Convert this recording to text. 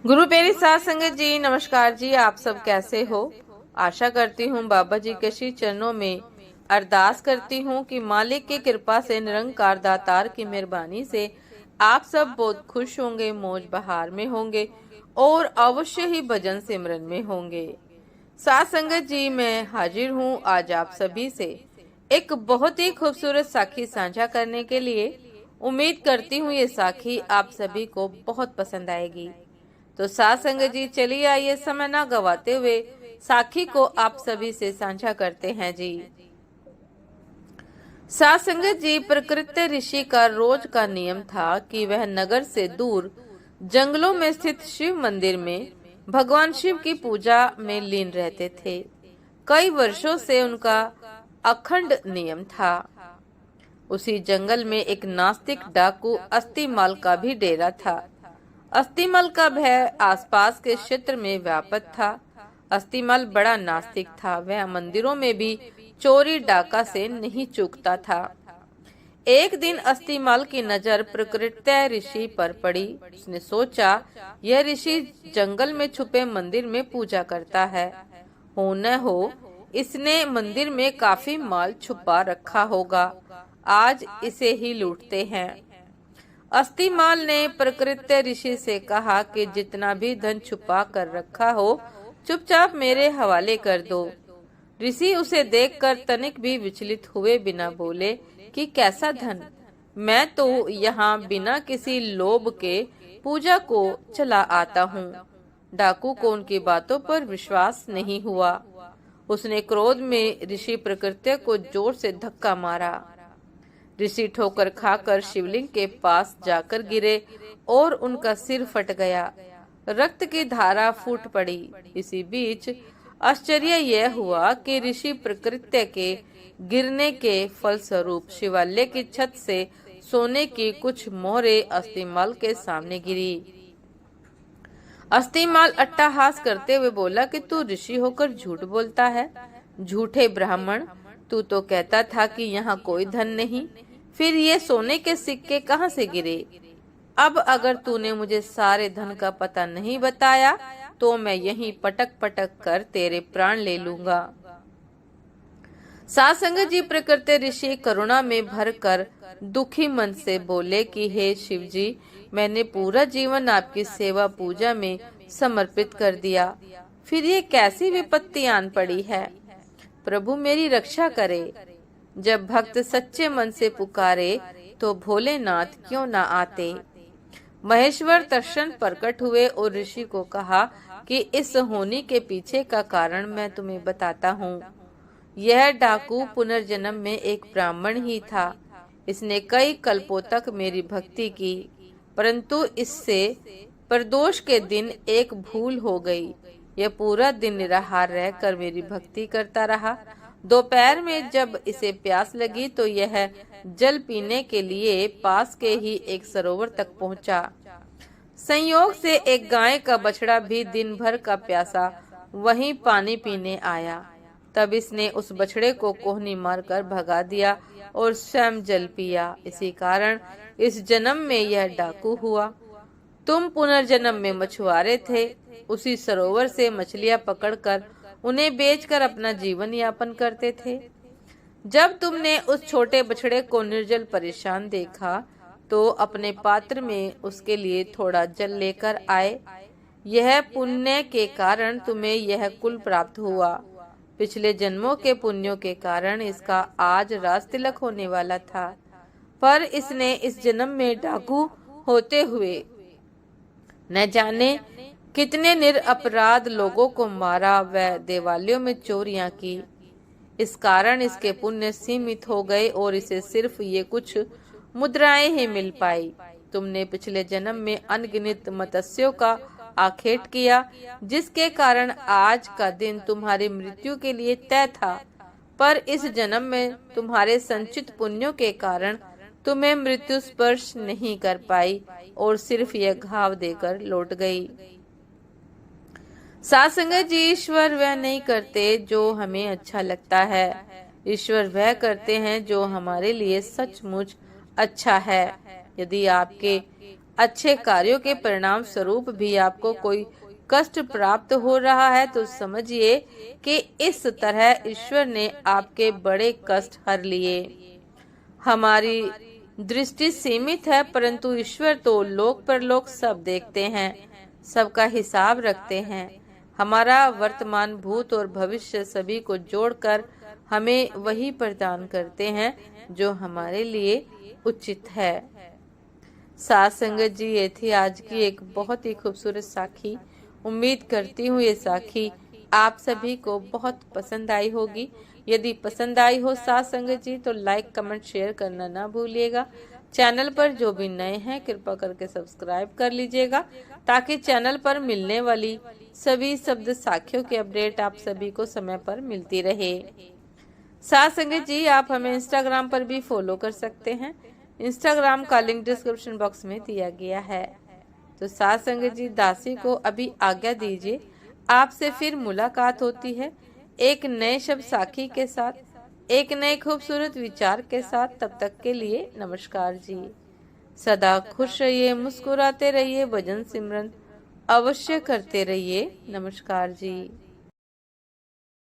गुरु प्यारी साध संगत जी, नमस्कार जी। आप सब कैसे हो? आशा करती हूँ बाबा जी के श्री चरणों में अरदास करती हूँ कि मालिक की कृपा से, निरंकार दातार की मेहरबानी से आप सब बहुत खुश होंगे, मौज बहार में होंगे और अवश्य ही भजन सिमरन में होंगे। साध संगत जी, मैं हाजिर हूँ आज आप सभी से एक बहुत ही खूबसूरत साखी साझा करने के लिए। उम्मीद करती हूँ ये साखी आप सभी को बहुत पसंद आएगी। तो साथ संगत जी, चलिए आइए समय ना गवाते हुए साखी को आप सभी से साझा करते हैं जी। साथ संगत जी, प्रकृति ऋषि का रोज का नियम था कि वह नगर से दूर जंगलों में स्थित शिव मंदिर में भगवान शिव की पूजा में लीन रहते थे। कई वर्षों से उनका अखंड नियम था। उसी जंगल में एक नास्तिक डाकू अस्थिमाल का भी डेरा था। अस्थिमल का भय आसपास के क्षेत्र में व्यापक था। अस्थिमल बड़ा नास्तिक था। वह मंदिरों में भी चोरी डाका से नहीं चूकता था। एक दिन अस्थिमल की नजर प्रकृति ऋषि पर पड़ी। उसने सोचा, यह ऋषि जंगल में छुपे मंदिर में पूजा करता है। हो न हो इसने मंदिर में काफी माल छुपा रखा होगा। आज इसे ही लूटते हैं। अस्थिमाल ने प्रकृति ऋषि से कहा कि जितना भी धन छुपा कर रखा हो, चुपचाप मेरे हवाले कर दो। ऋषि उसे देखकर तनिक भी विचलित हुए बिना बोले कि कैसा धन? मैं तो यहाँ बिना किसी लोभ के पूजा को चला आता हूँ। डाकू को उनकी बातों पर विश्वास नहीं हुआ। उसने क्रोध में ऋषि प्रकृति को जोर से धक्का मारा। ऋषि ठोकर खाकर शिवलिंग के पास जाकर गिरे और उनका सिर फट गया। रक्त की धारा फूट पड़ी। इसी बीच आश्चर्य यह हुआ कि ऋषि प्रकृति के गिरने के फलस्वरूप शिवालय की छत से सोने की कुछ मोहरें अस्थिमाल के सामने गिरी। अस्थिमाल अट्टहास करते हुए बोला कि तू ऋषि होकर झूठ बोलता है। झूठे ब्राह्मण, तू तो कहता था कि यहाँ कोई धन नहीं, फिर ये सोने के सिक्के कहाँ से गिरे? अब अगर तूने मुझे सारे धन का पता नहीं बताया तो मैं यहीं पटक पटक कर तेरे प्राण ले लूंगा। साध संगत जी, प्रकृति ऋषि करुणा में भरकर दुखी मन से बोले कि हे शिव जी, मैंने पूरा जीवन आपकी सेवा पूजा में समर्पित कर दिया, फिर ये कैसी विपत्ति आन पड़ी है? प्रभु मेरी रक्षा करे। जब भक्त सच्चे मन से पुकारे तो भोलेनाथ क्यों ना आते। महेश्वर दर्शन प्रकट हुए और ऋषि को कहा कि इस होनी के पीछे का कारण मैं तुम्हें बताता हूँ। यह डाकू पुनर्जन्म में एक ब्राह्मण ही था। इसने कई कल्पों तक मेरी भक्ति की, परंतु इससे प्रदोष के दिन एक भूल हो गई। यह पूरा दिन निराहार रहकर मेरी भक्ति करता रहा। दोपहर में जब इसे प्यास लगी तो यह जल पीने के लिए पास के ही एक सरोवर तक पहुंचा। संयोग से एक गाय का बछड़ा भी दिन भर का प्यासा वहीं पानी पीने आया। तब इसने उस बछड़े को कोहनी मारकर भगा दिया और स्वयं जल पिया। इसी कारण इस जन्म में यह डाकू हुआ। तुम पुनर्जन्म में मछुआरे थे। उसी सरोवर से मछलियां पकड़कर उन्हें बेचकर अपना जीवन यापन करते थे। जब तुमने उस छोटे बछड़े को निर्जल परेशान देखा तो अपने पात्र में उसके लिए थोड़ा जल लेकर आए। यह पुण्य के कारण तुम्हें यह कुल प्राप्त हुआ। पिछले जन्मों के पुण्यों के कारण इसका आज राज तिलक होने वाला था, पर इसने इस जन्म में डाकू होते हुए न जाने कितने निरपराध लोगों को मारा व देवालयों में चोरियां की। इस कारण इसके पुण्य सीमित हो गए और इसे सिर्फ ये कुछ मुद्राएं ही मिल पाई। तुमने पिछले जन्म में अनगिनत मत्स्यों का आखेट किया, जिसके कारण आज का दिन तुम्हारी मृत्यु के लिए तय था, पर इस जन्म में तुम्हारे संचित पुण्यों के कारण तुम्हें मृत्यु स्पर्श नहीं कर पाई और सिर्फ यह घाव देकर लौट गई। साध संगत जी, ईश्वर वह नहीं करते जो हमें अच्छा लगता है। ईश्वर वह करते हैं जो हमारे लिए सचमुच अच्छा है। यदि आपके अच्छे कार्यों के परिणाम स्वरूप भी आपको कोई कष्ट प्राप्त हो रहा है तो समझिए कि इस तरह ईश्वर ने आपके बड़े कष्ट हर लिए। हमारी दृष्टि सीमित है, परंतु ईश्वर तो लोक परलोक सब देखते हैं, सबका हिसाब रखते हैं। हमारा वर्तमान, भूत और भविष्य सभी को जोड़कर हमें वही प्रदान करते हैं जो हमारे लिए उचित है। साथ संगत जी, ये थी आज की एक बहुत ही खूबसूरत साखी। उम्मीद करती हूँ ये साखी आप सभी को बहुत पसंद आई होगी। यदि पसंद आई हो साथ संगत जी तो लाइक, कमेंट, शेयर करना ना भूलिएगा। चैनल पर जो भी नए हैं कृपा करके सब्सक्राइब कर लीजिएगा, ताकि चैनल पर मिलने वाली सभी शब्द साखियों की अपडेट आप सभी को समय पर मिलती रहे। साथ संगत जी, आप हमें इंस्टाग्राम पर भी फॉलो कर सकते हैं। इंस्टाग्राम का लिंक डिस्क्रिप्शन बॉक्स में दिया गया है। तो साथ संगत जी, दासी को अभी आज्ञा दीजिए। आपसे फिर मुलाकात होती है एक नए शब्द साखी के साथ, एक नए खूबसूरत विचार के साथ। तब तक के लिए नमस्कार जी। सदा खुश रहिए, मुस्कुराते रहिए, भजन सिमरन अवश्य करते रहिए। नमस्कार जी।